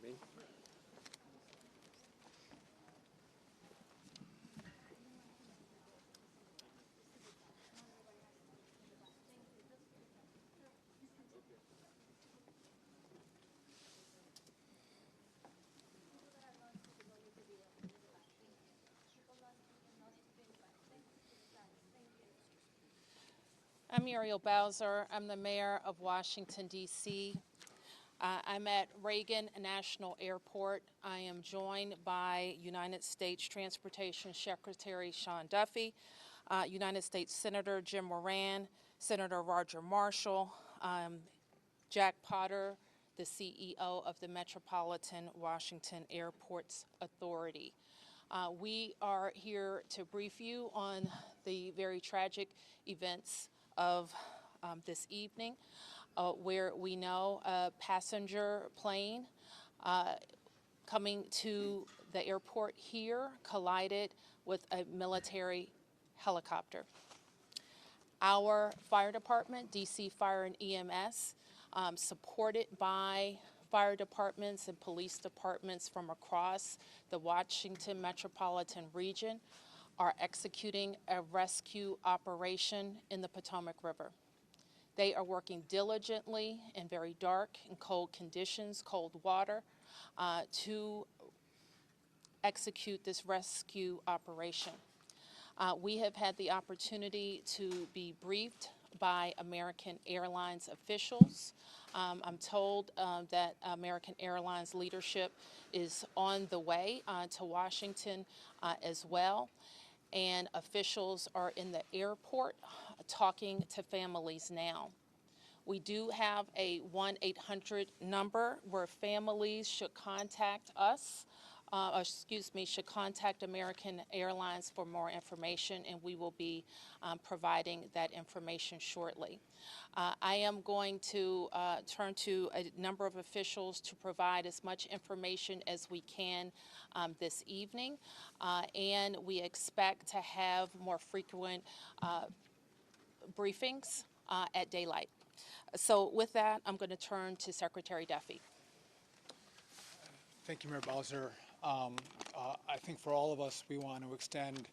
you, Bing. I'm Muriel Bowser. I'm the mayor of Washington, D.C. I'm at Reagan National Airport. I am joined by United States Transportation Secretary Sean Duffy, United States Senator Jim Moran, Senator Roger Marshall, Jack Potter, the CEO of the Metropolitan Washington Airports Authority. We are here to brief you on the very tragic events of this evening, where we know a passenger plane coming to the airport here collided with a military helicopter. Our fire department, DC Fire and EMS, supported by fire departments and police departments from across the Washington metropolitan region, are executing a rescue operation in the Potomac River. They are working diligently in very dark and cold conditions, cold water, to execute this rescue operation. We have had the opportunity to be briefed by American Airlines officials. I'm told that American Airlines leadership is on the way to Washington as well. And officials are in the airport talking to families now. We do have a 1-800 number where families should contact us, should contact American Airlines for more information, and we will be providing that information shortly. I am going to turn to a number of officials to provide as much information as we can this evening, and we expect to have more frequent briefings at daylight. So with that, I'm going to turn to Secretary Duffy. Thank you, Mayor Bowser. I think for all of us, we want to extend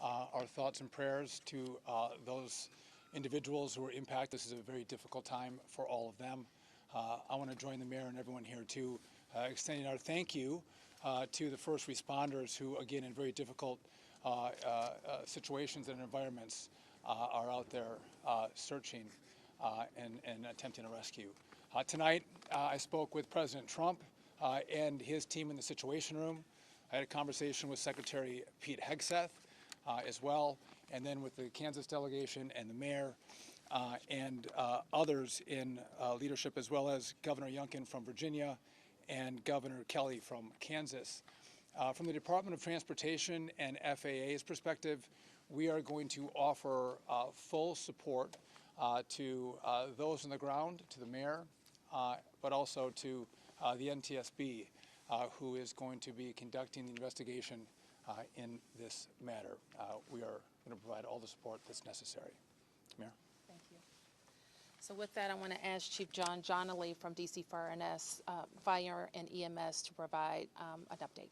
our thoughts and prayers to those individuals who were impacted. This is a very difficult time for all of them. I want to join the mayor and everyone here too, extending our thank you to the first responders who, again, in very difficult situations and environments, are out there searching and attempting a rescue. Tonight, I spoke with President Trump and his team in the Situation Room. I had a conversation with Secretary Pete Hegseth as well, and then with the Kansas delegation and the mayor and others in leadership, as well as Governor Youngkin from Virginia and Governor Kelly from Kansas. From the Department of Transportation and FAA's perspective, we are going to offer full support to those on the ground, to the mayor, but also to the NTSB, who is going to be conducting the investigation in this matter. We are going to provide all the support that's necessary. Mayor? Thank you. So with that, I want to ask Chief John Johnley from DC Fire and EMS to provide an update.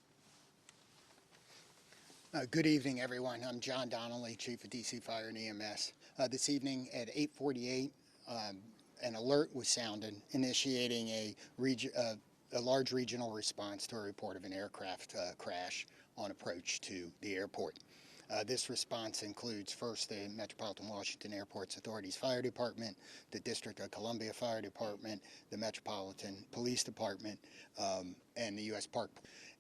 Good evening, everyone. I'm John Donnelly, Chief of DC Fire and EMS. This evening at 8:48, an alert was sounded, initiating a large regional response to a report of an aircraft crash on approach to the airport. This response includes first the Metropolitan Washington Airports Authority's Fire Department, the District of Columbia Fire Department, the Metropolitan Police Department, and the U.S. Park.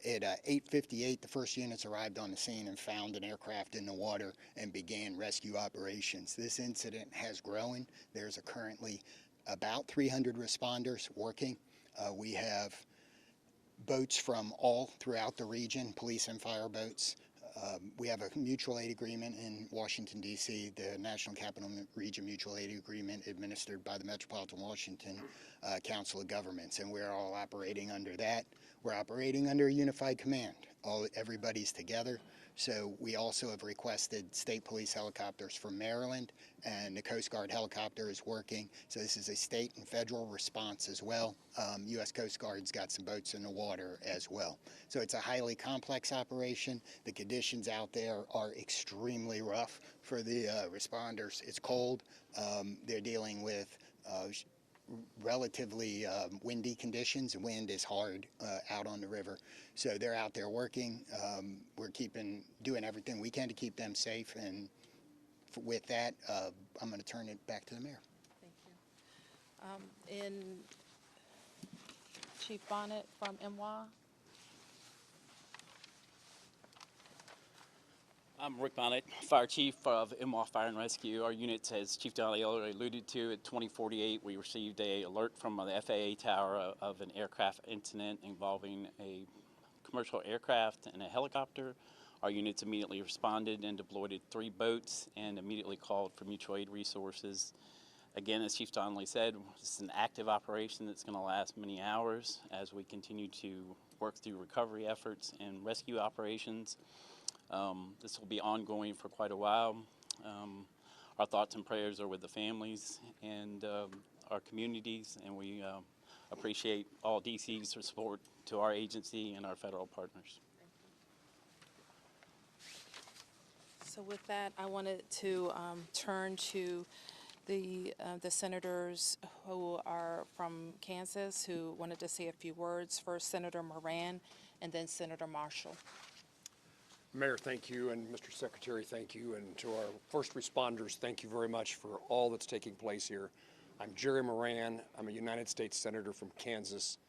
At 8:58, the first units arrived on the scene and found an aircraft in the water and began rescue operations. This incident has grown. There's currently about 300 responders working. We have boats from all throughout the region, police and fire boats. We have a mutual aid agreement in Washington, D.C., the National Capital Region Mutual Aid Agreement administered by the Metropolitan Washington Council of Governments, and we're all operating under that. We're operating under a unified command. Everybody's together, So we also have requested state police helicopters from Maryland, and the Coast Guard helicopter is working. So this is a state and federal response as well. U.S. Coast Guard's got some boats in the water as well. So it's a highly complex operation. The conditions out there are extremely rough for the responders. It's cold. They're dealing with relatively windy conditions. Wind is hard out on the river. So they're out there working. We're doing everything we can to keep them safe. And with that, I'm going to turn it back to the mayor. Thank you. In Chief Bonnet from MY. I'm Rick Bonnet, Fire Chief of MY Fire and Rescue. Our unit, as Chief Donnelly already alluded to, at 2048, we received an alert from the FAA tower of an aircraft incident involving a commercial aircraft and a helicopter. Our units immediately responded and deployed 3 boats and immediately called for mutual aid resources. Again, as Chief Donnelly said, this is an active operation that's going to last many hours as we continue to work through recovery efforts and rescue operations. This will be ongoing for quite a while. Our thoughts and prayers are with the families and our communities, and we appreciate all DC's support to our agency and our federal partners. So with that, I wanted to turn to the senators who are from Kansas who wanted to say a few words. First, Senator Moran, and then Senator Marshall. Mayor, thank you, and Mr. Secretary, thank you, and to our first responders, thank you very much for all that's taking place here. I'm Jerry Moran. I'm a United States Senator from Kansas,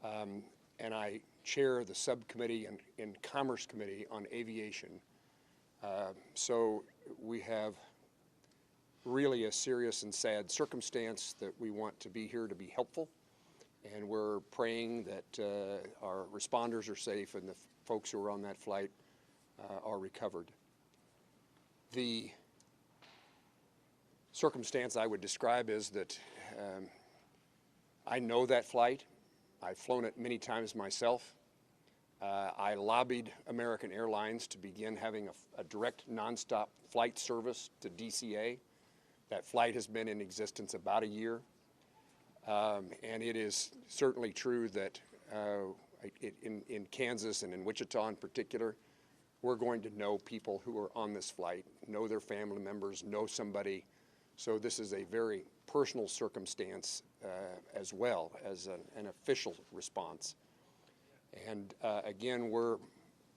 and I chair the subcommittee in Commerce Committee on Aviation. So we have really a serious and sad circumstance that we want to be here to be helpful, and we're praying that our responders are safe and the folks who are on that flight are recovered. The circumstance I would describe is that I know that flight. I've flown it many times myself. I lobbied American Airlines to begin having a direct nonstop flight service to DCA. That flight has been in existence about a year. And it is certainly true that in Kansas and in Wichita in particular, we're going to know people who are on this flight, know their family members, know somebody. So this is a very personal circumstance as well as an official response. And again,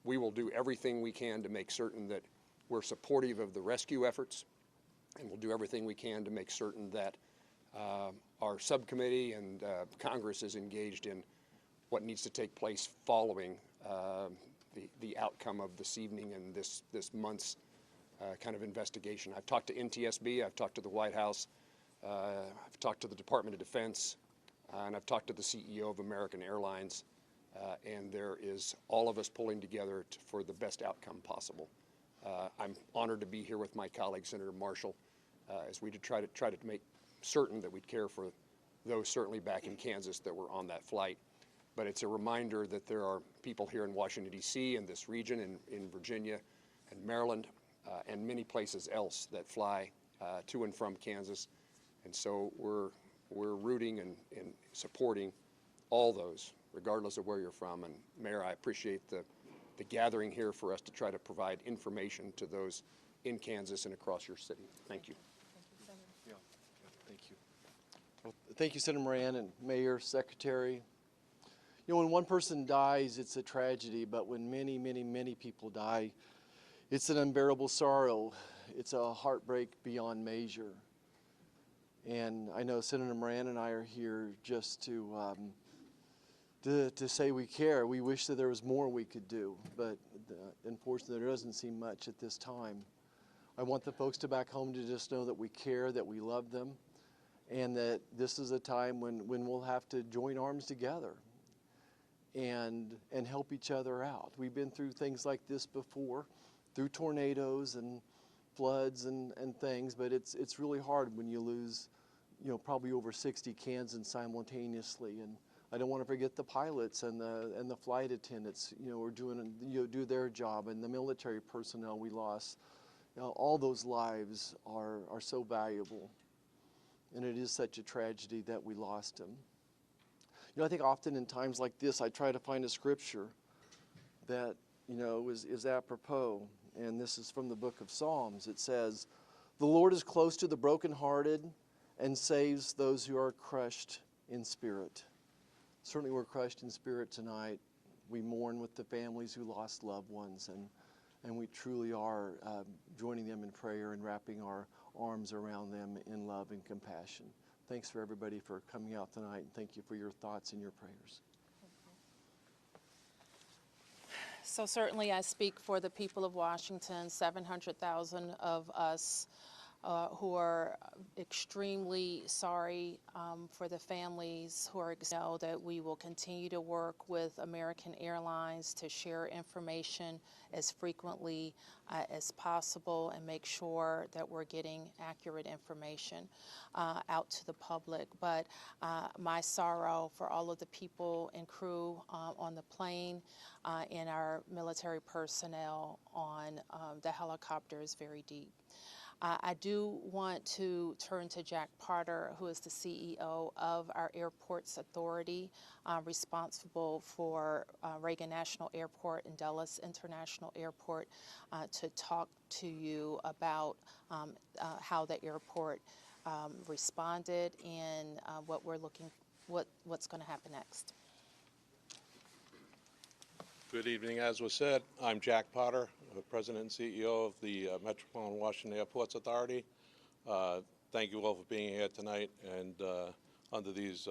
we will do everything we can to make certain that we're supportive of the rescue efforts, and we'll do everything we can to make certain that our subcommittee and Congress is engaged in what needs to take place following the outcome of this evening and this month's kind of investigation. I've talked to NTSB, I've talked to the White House, I've talked to the Department of Defense, and I've talked to the CEO of American Airlines, and there is all of us pulling together for the best outcome possible. I'm honored to be here with my colleague, Senator Marshall, as we try to make certain that we care for those certainly back in Kansas that were on that flight. But it's a reminder that there are people here in Washington, D.C., in this region, in Virginia and Maryland, and many places else that fly to and from Kansas. And so we're rooting and supporting all those, regardless of where you're from. And Mayor, I appreciate the gathering here for us to try to provide information to those in Kansas and across your city. Thank you. Yeah, thank you. Well, thank you, Senator Moran and Mayor, Secretary. You know, when one person dies, it's a tragedy, but when many, many, many people die, it's an unbearable sorrow. It's a heartbreak beyond measure. And I know Senator Moran and I are here just to say we care. We wish that there was more we could do, but unfortunately there doesn't seem much at this time. I want the folks back home to just know that we care, that we love them, and that this is a time when we'll have to join arms together and help each other out. We've been through things like this before, through tornadoes and floods and things, but it's really hard when you lose, you know, probably over 60 Kansans simultaneously. And I don't want to forget the pilots and the flight attendants, were doing, do their job, and the military personnel we lost. All those lives are so valuable, and it is such a tragedy that we lost them. I think often in times like this, I try to find a scripture that, is apropos, and this is from the book of Psalms. It says, "The Lord is close to the brokenhearted and saves those who are crushed in spirit." Certainly we're crushed in spirit tonight. We mourn with the families who lost loved ones, and we truly are joining them in prayer and wrapping our arms around them in love and compassion. Thanks for everybody for coming out tonight, and thank you for your thoughts and your prayers. So certainly I speak for the people of Washington, 700,000 of us who are extremely sorry for the families who are know that we will continue to work with American Airlines to share information as frequently as possible and make sure that we're getting accurate information out to the public. But my sorrow for all of the people and crew on the plane and our military personnel on the helicopter is very deep. I do want to turn to Jack Potter, who is the CEO of our Airports Authority, responsible for Reagan National Airport and Dulles International Airport, to talk to you about how the airport responded and what we're what's going to happen next. Good evening. As was said, I'm Jack Potter, President and CEO of the Metropolitan Washington Airports Authority. Thank you all for being here tonight and under these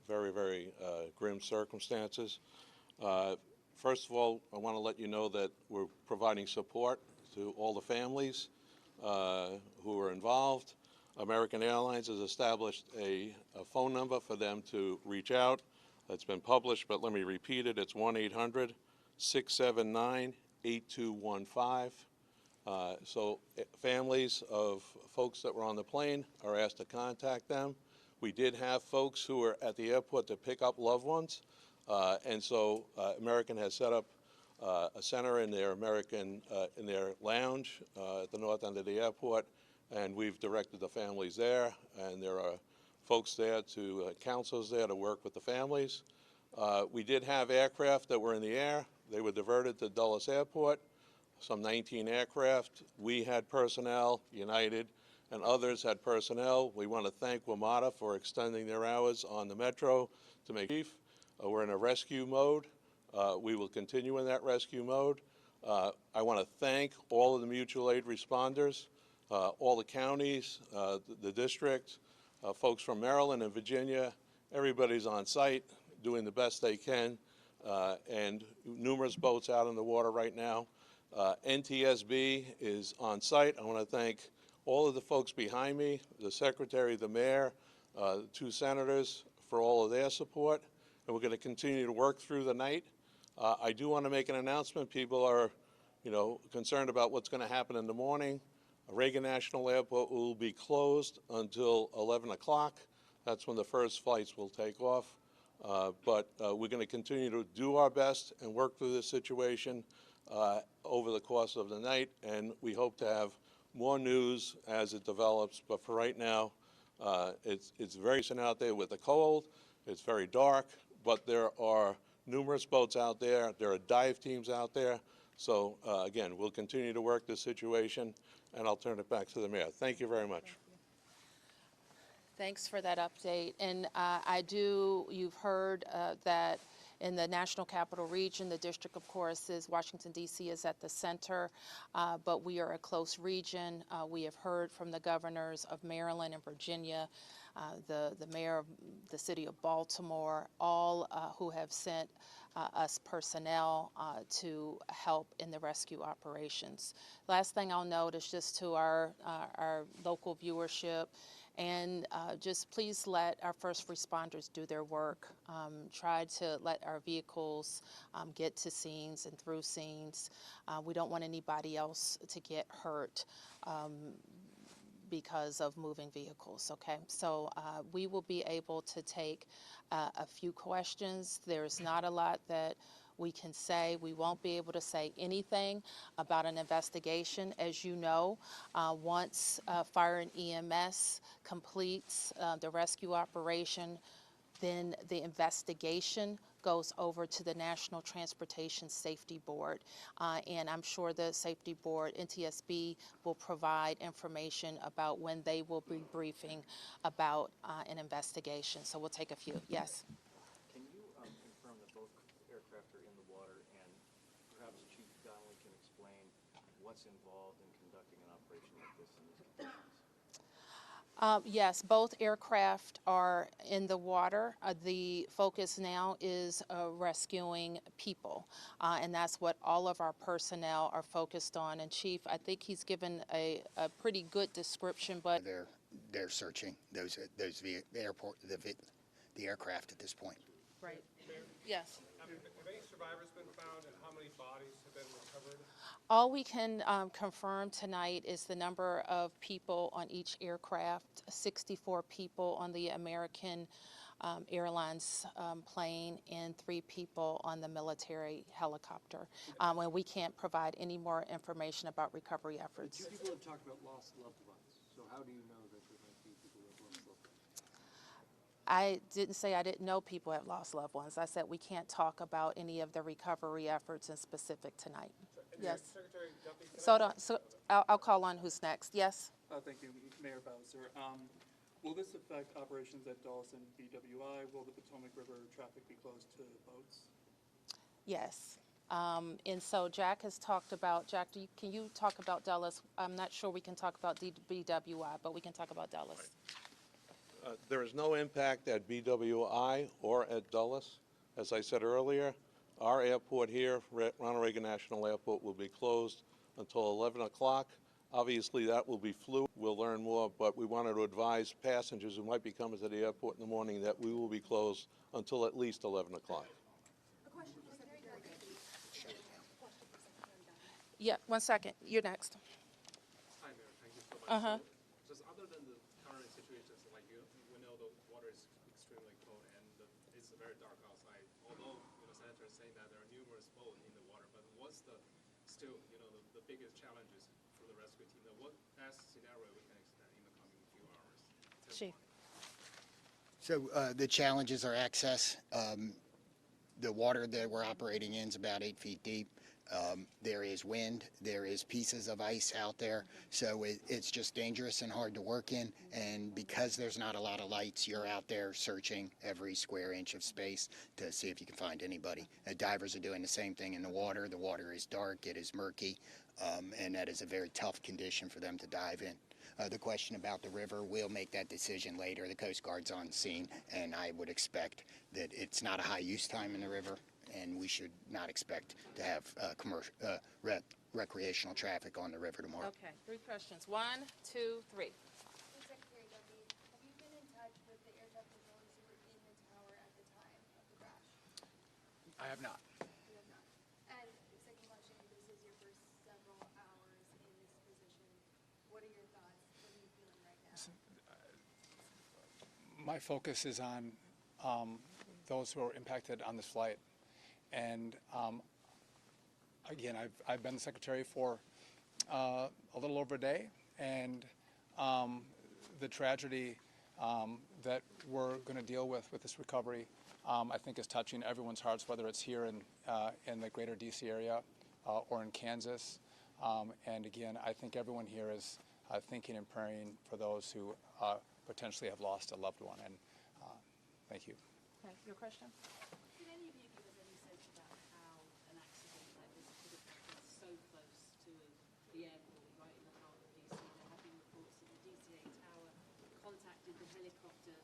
very, very grim circumstances. First of all, I want to let you know that we're providing support to all the families who are involved. American Airlines has established a phone number for them to reach out. It's been published, but let me repeat it. It's 1-800-679-8215. So families of folks that were on the plane are asked to contact them. We did have folks who were at the airport to pick up loved ones, and so American has set up a center in their in their lounge at the north end of the airport, and we've directed the families there, and there are folks there counselors there to work with the families. We did have aircraft that were in the air. They were diverted to Dulles Airport, some 19 aircraft. We had personnel, United and others had personnel. We want to thank WMATA for extending their hours on the Metro to make chief. We're in a rescue mode. We will continue in that rescue mode. I want to thank all of the mutual aid responders, all the counties, the district, folks from Maryland and Virginia. Everybody's on site doing the best they can, and numerous boats out in the water right now. NTSB is on site. I want to thank all of the folks behind me, the Secretary, the Mayor, the 2 senators for all of their support, and we're going to continue to work through the night. I do want to make an announcement. People are, concerned about what's going to happen in the morning. Reagan National Airport will be closed until 11 o'clock. That's when the first flights will take off. But we're going to continue to do our best and work through this situation over the course of the night, and we hope to have more news as it develops. But for right now, it's very recent out there with the cold. It's very dark, but there are numerous boats out there. There are dive teams out there. So again, we'll continue to work this situation, and I'll turn it back to the Mayor. Thank you very much. Thanks for that update. And you've heard that in the National Capital Region, the district, of course, is Washington, D.C. is at the center, but we are a close region. We have heard from the governors of Maryland and Virginia, the mayor of the city of Baltimore, all who have sent us personnel to help in the rescue operations. Last thing I'll note is just to our local viewership, and just please let our first responders do their work. Try to let our vehicles get to scenes and through scenes. We don't want anybody else to get hurt. because of moving vehicles, okay? So we will be able to take a few questions. There's not a lot that we can say. We won't be able to say anything about an investigation. As you know, once Fire and EMS completes the rescue operation, then the investigation goes over to the National Transportation Safety Board. And I'm sure the Safety Board, NTSB, will provide information about when they will be briefing about an investigation. So we'll take a few. Yes? Can you confirm that both aircraft are in the water, and perhaps Chief Donnelly can explain what's involved in conducting an operation like this in these conditions? Yes, both aircraft are in the water. The focus now is rescuing people, and that's what all of our personnel are focused on. And Chief, I think he's given a pretty good description, but They're searching the aircraft at this point. right. Yes. Have any survivors been found, and how many bodies have been recovered? All we can confirm tonight is the number of people on each aircraft, 64 people on the American Airlines plane and 3 people on the military helicopter. And we can't provide any more information about recovery efforts. People have talked about lost loved ones, so how do you know that there might be people who have lost loved ones? I didn't say I didn't know people have lost loved ones. I said we can't talk about any of the recovery efforts in specific tonight. Yes. Secretary Duffy, So I'll call on who's next. Yes? Thank you, Mayor Bowser. Will this affect operations at Dulles and BWI? Will the Potomac River traffic be closed to boats? Yes. And so Jack has talked about, Jack, can you talk about Dulles? I'm not sure we can talk about BWI, but we can talk about Dulles. There is no impact at BWI or at Dulles. As I said earlier, our airport here, Ronald Reagan National Airport, will be closed until 11 o'clock. Obviously, that will be fluid. We'll learn more, but we wanted to advise passengers who might be coming to the airport in the morning that we will be closed until at least 11 o'clock. Yeah, 1 second. You're next. Hi, Mayor. Thank you so much. Uh-huh. So, just other than the current situations, like we know the water is extremely cold and it's very dark outside. Although Senator is saying that there are numerous boats in the water, but what's still the biggest challenges for the rescue team? What best scenario we can expect in the coming few hours? Chief. So the challenges are access. The water that we're operating in is about 8 feet deep. There is wind, there is pieces of ice out there, so it's just dangerous and hard to work in. And because there's not a lot of lights, you're out there searching every square inch of space to see if you can find anybody. Divers are doing the same thing in the water. The water is dark, it is murky, and that is a very tough condition for them to dive in. The question about the river, we'll make that decision later. The Coast Guard's on scene, and I would expect that it's not a high use time in the river, and we should not expect to have commercial, recreational traffic on the river tomorrow. Okay, 3 questions. 1, 2, 3. Secretary Duffy, have you been in touch with the air traffic controllers who were in the tower at the time of the crash? I have not. You have not. And second question, this is your first several hours in this position. What are your thoughts? What are you feeling right now? My focus is on those who are impacted on this flight. And again, I've been the secretary for a little over a day, and the tragedy that we're going to deal with this recovery, I think, is touching everyone's hearts, whether it's here in the greater DC area or in Kansas. And again, I think everyone here is thinking and praying for those who potentially have lost a loved one. And thank you. Okay, your question? Can any of you give us any sense about how an accident like this could have happened so close to the airport, right in the heart of DC? There have been reports that the DCA tower contacted the helicopter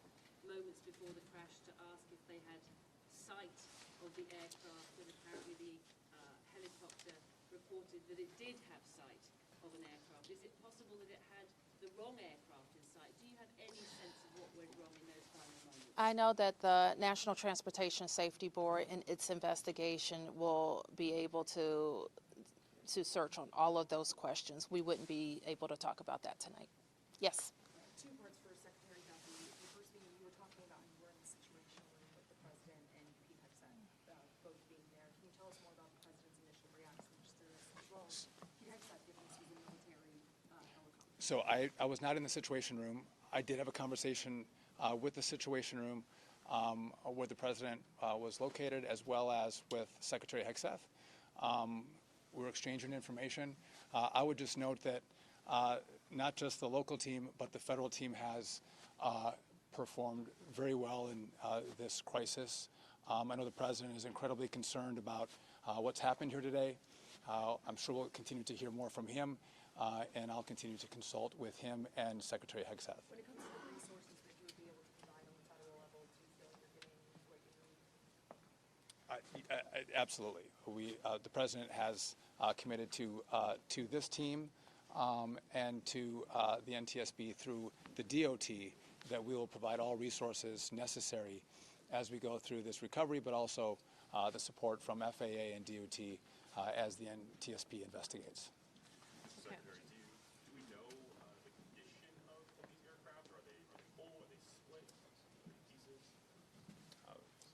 moments before the crash to ask if they had sight of the aircraft, and apparently the helicopter reported that it did have sight of an aircraft. Is it possible that it had the wrong aircraft in sight? Do you have any sense of what went wrong in those final moments? I know that the National Transportation Safety Board in its investigation will be able to search on all of those questions. We wouldn't be able to talk about that tonight. Yes. Two parts for Secretary Duffy. The first being, you were talking about you were in the Situation Room with the President and Pete Hegseth both being there. Can you tell us more about the President's initial reactions to this, as well as Pete Hegseth, given this was a military helicopter? So I was not in the Situation Room. I did have a conversation with the Situation Room where the President was located, as well as with Secretary Hegseth. We were exchanging information. I would just note that not just the local team, but the federal team has performed very well in this crisis. I know the President is incredibly concerned about what's happened here today. I'm sure we'll continue to hear more from him, and I'll continue to consult with him and Secretary Hegseth. When it comes to the resources that you would be able to provide on the federal level, do you feel like you're getting what you need? Absolutely. The President has committed to this team and to the NTSB through the DOT that we will provide all resources necessary as we go through this recovery, but also the support from FAA and DOT as the NTSB investigates. Secretary, do we know the condition of these aircraft? Are they full? Are they split? Pieces?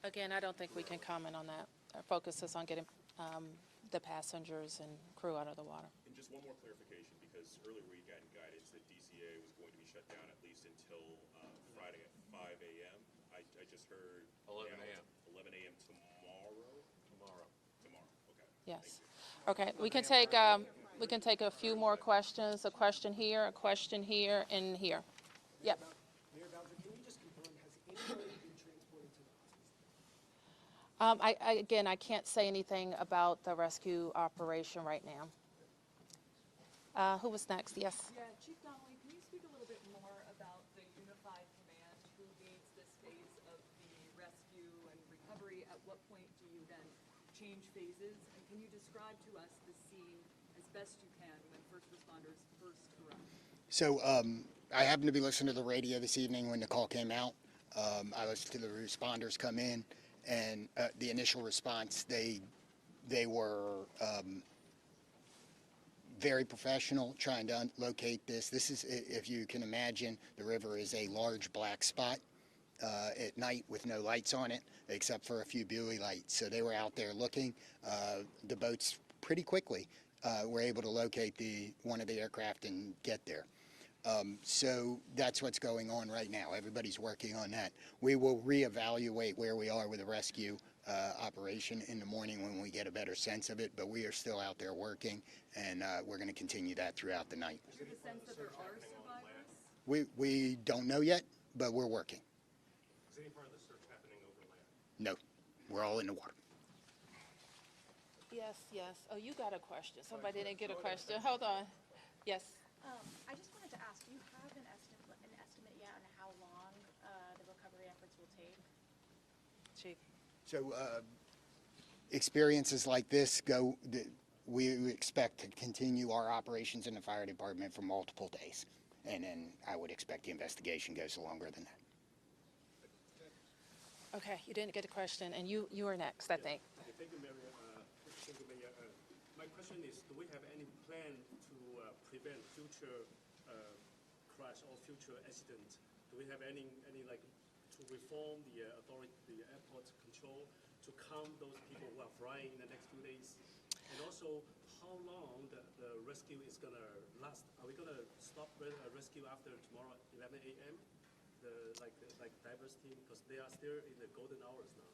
Again, I don't think we can comment on that. Our focus is on getting the passengers and crew out of the water. And just one more clarification, because earlier we got guidance that DCA was going to be shut down at least until Friday at 5 a.m. I just heard 11 a.m. 11 a.m. tomorrow. Okay. Yes. Okay, we can take a few more questions. A question here, and here. Yep. Mayor Bowser, can you just confirm, has anybody been transported to the hospital? Again, I can't say anything about the rescue operation right now. Who was next? Yes. Yeah, Chief Donnelly, can you speak a little bit more about the unified command? Who leads this phase of the rescue and recovery? At what point do you then change phases? And can you describe to us the scene as best you can when first responders first arrive? So I happened to be listening to the radio this evening when the call came out. I listened to the responders come in, and the initial response, they were very professional trying to locate this. This is, if you can imagine, the river is a large black spot at night with no lights on it except for a few buoy lights. So they were out there looking. The boats pretty quickly were able to locate one of the aircraft and get there. So that's what's going on right now. Everybody's working on that. We will reevaluate where we are with the rescue operation in the morning when we get a better sense of it, but we are still out there working, and we're going to continue that throughout the night. Do you have a sense that there are survivors? We don't know yet, but we're working. Is any part of the search happening over land? No, we're all in the water. Yes. Oh, you got a question. Somebody didn't get a question. Hold on. Yes. I just wanted to ask, do you have an estimate yet on how long the recovery efforts will take? Chief. So experiences like this we expect to continue our operations in the fire department for multiple days. And then I would expect the investigation goes longer than that. Okay, you didn't get a question, and you were next, I think. Thank you, Mayor. My question is, do we have any plan to prevent future crash or future accident? Do we have any like to reform the airport control to count those people who are flying in the next few days? And also, how long the rescue is gonna last? Are we gonna stop rescue after tomorrow 11 a.m.? Like divers team, because they are still in the golden hours now.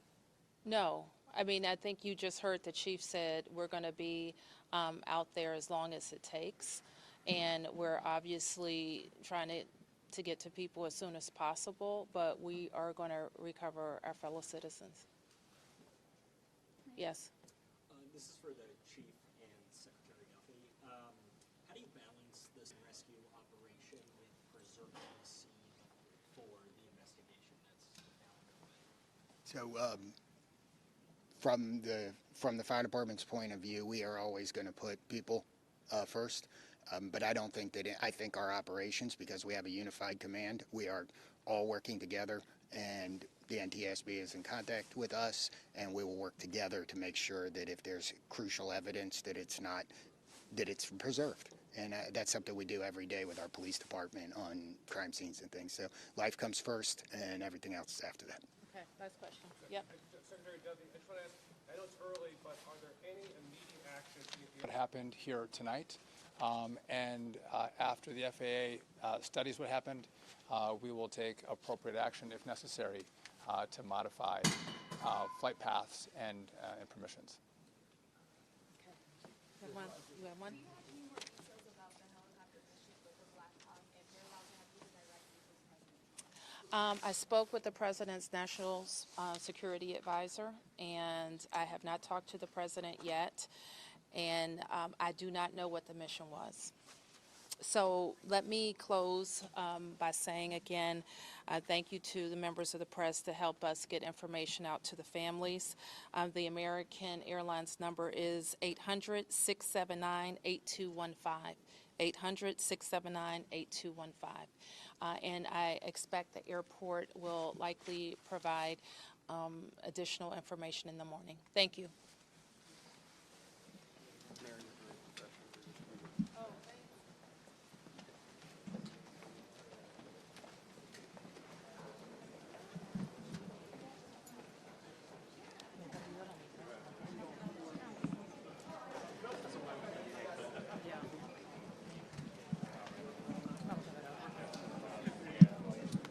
No, I mean, I think you just heard the chief said we're going to be out there as long as it takes, and we're obviously trying to get to people as soon as possible, but we are going to recover our fellow citizens. Yes. This is for the chief and Secretary Duffy. How do you balance this rescue operation with preserving the scene for the investigation that's now underway? So from the fire department's point of view, we are always going to put people first. But I don't think I think our operations, because we have a unified command, we are all working together, and the NTSB is in contact with us, and we will work together to make sure that if there's crucial evidence that it's preserved. And that's something we do every day with our police department on crime scenes and things. So life comes first, and everything else is after that. Okay, last question. Yep. Secretary Duffy, I just want to ask, I know it's early, but are there any immediate actions What happened here tonight, and after the FAA studies what happened, we will take appropriate action if necessary to modify flight paths and permissions. Okay. You have one? You have one? I spoke with the President's National Security Advisor, and I have not talked to the President yet, and I do not know what the mission was. So let me close by saying again, thank you to the members of the press to help us get information out to the families. The American Airlines number is 800-679-8215. 800-679-8215. And I expect the airport will likely provide additional information in the morning. Thank you.